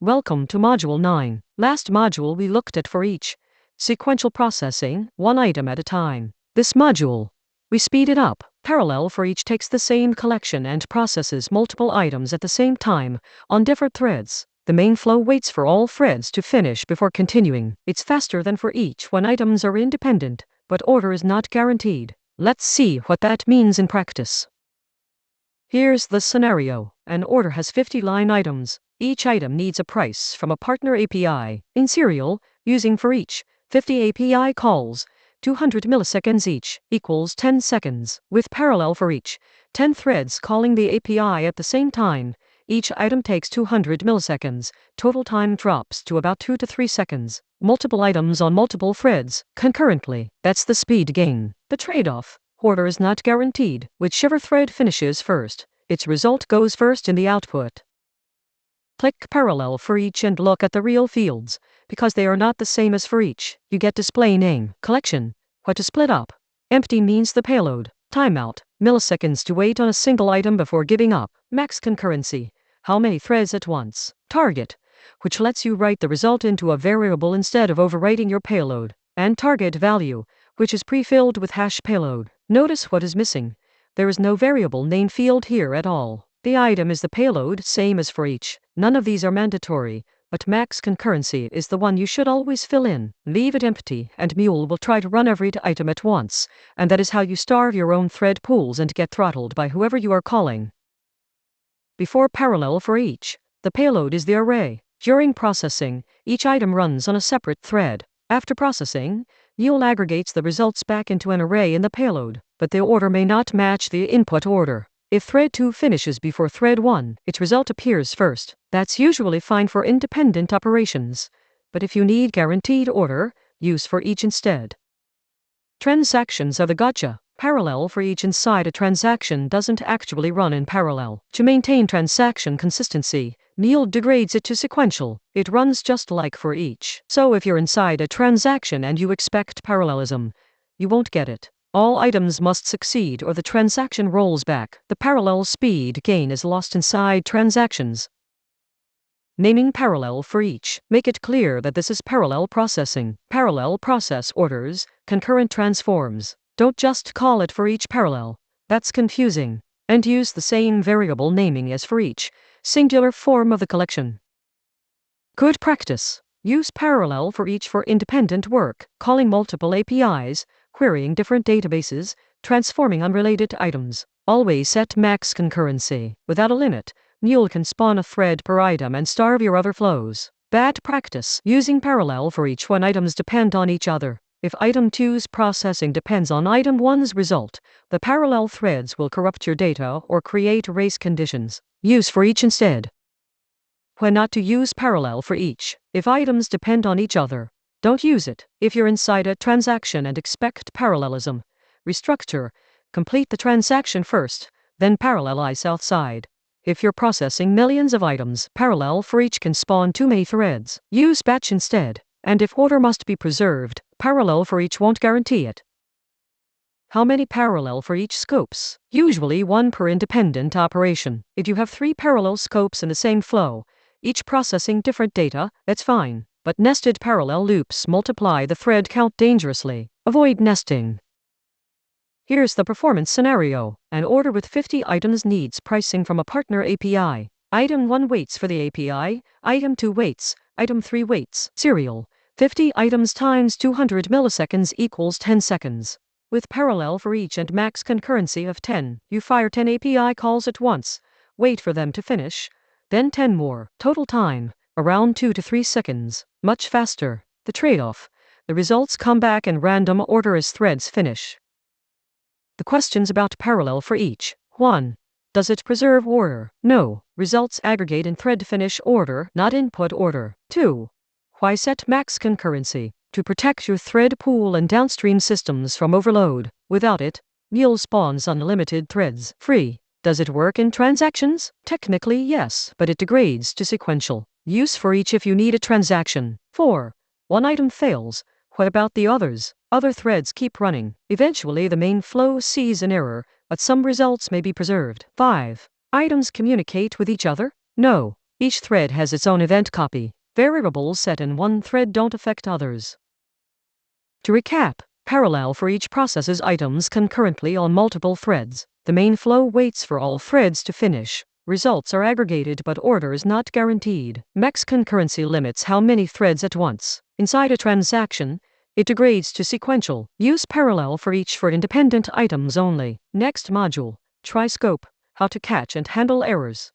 Welcome to Module 9. Last module we looked at for each sequential processing, one item at a time. This module, we speed it up. Parallel for each takes the same collection and processes multiple items at the same time on different threads. The main flow waits for all threads to finish before continuing. It's faster than for each when items are independent, but order is not guaranteed. Let's see what that means in practice. Here's the scenario. An order has 50 line items. Each item needs a price from a partner API. In serial, using for each, 50 API calls, 200 milliseconds each, equals 10 seconds. With parallel for each, 10 threads calling the API at the same time. Each item takes 200 milliseconds. Total time drops to about 2 to 3 seconds. Multiple items on multiple threads, concurrently. That's the speed gain. The trade-off. Order is not guaranteed. Whichever thread finishes first, its result goes first in the output. Click Parallel for each and look at the real fields. Because they are not the same as for each, you get display name, collection, what to split up. Empty means the payload. Timeout, milliseconds to wait on a single item before giving up. Max concurrency, how many threads at once. Target, which lets you write the result into a variable instead of overwriting your payload. And target value, which is pre-filled with hash payload. Notice what is missing. There is no variable name field here at all. The item is the payload, same as for each. None of these are mandatory, but max concurrency is the one you should always fill in. Leave it empty, and Mule will try to run every item at once, and that is how you starve your own thread pools and get throttled by whoever you are calling. Before parallel for each, the payload is the array. During processing, each item runs on a separate thread. After processing, Mule aggregates the results back into an array in the payload, but the order may not match the input order. If thread 2 finishes before thread 1, its result appears first. That's usually fine for independent operations. But if you need guaranteed order, use for each instead. Transactions are the gotcha. Parallel for each inside a transaction doesn't actually run in parallel. To maintain transaction consistency, Mule degrades it to sequential. It runs just like for each. So if you're inside a transaction and you expect parallelism, you won't get it. All items must succeed or the transaction rolls back. The parallel speed gain is lost inside transactions. Naming parallel for each. Make it clear that this is parallel processing. Parallel process orders, concurrent transforms. Don't just call it for each parallel. That's confusing. And use the same variable naming as for each, singular form of the collection. Good practice. Use parallel for each for independent work, calling multiple APIs, querying different databases, transforming unrelated items. Always set max concurrency. Without a limit, Mule can spawn a thread per item and starve your other flows. Bad practice. Using parallel for each when items depend on each other. If item 2's processing depends on item 1's result, the parallel threads will corrupt your data or create race conditions. Use for each instead. When not to use parallel for each. If items depend on each other, don't use it. If you're inside a transaction and expect parallelism, restructure, complete the transaction first, then parallelize outside. If you're processing millions of items, parallel for each can spawn too many threads. Use batch instead. And if order must be preserved, parallel for each won't guarantee it. How many parallel for each scopes? Usually one per independent operation. If you have 3 parallel scopes in the same flow, each processing different data, that's fine. But nested parallel loops multiply the thread count dangerously. Avoid nesting. Here's the performance scenario. An order with 50 items needs pricing from a partner API. Item 1 waits for the API, item 2 waits, item 3 waits. Serial. 50 items times 200 milliseconds equals 10 seconds. With parallel for each and max concurrency of 10, you fire 10 API calls at once. Wait for them to finish. Then 10 more. Total time, around 2 to 3 seconds. Much faster. The trade-off. The results come back in random order as threads finish. The questions about parallel for each. 1. Does it preserve order? No. Results aggregate in thread finish order, not input order. 2. Why set max concurrency? To protect your thread pool and downstream systems from overload. Without it, Mule spawns unlimited threads. 3. Does it work in transactions? Technically yes, but it degrades to sequential. Use for each if you need a transaction. 4. One item fails. What about the others? Other threads keep running. Eventually the main flow sees an error, but some results may be preserved. 5. Items communicate with each other? No. Each thread has its own event copy. Variables set in one thread don't affect others. To recap, parallel for each processes items concurrently on multiple threads. The main flow waits for all threads to finish. Results are aggregated but order is not guaranteed. Max concurrency limits how many threads at once. Inside a transaction, it degrades to sequential. Use parallel for each for independent items only. Next module, try scope, how to catch and handle errors.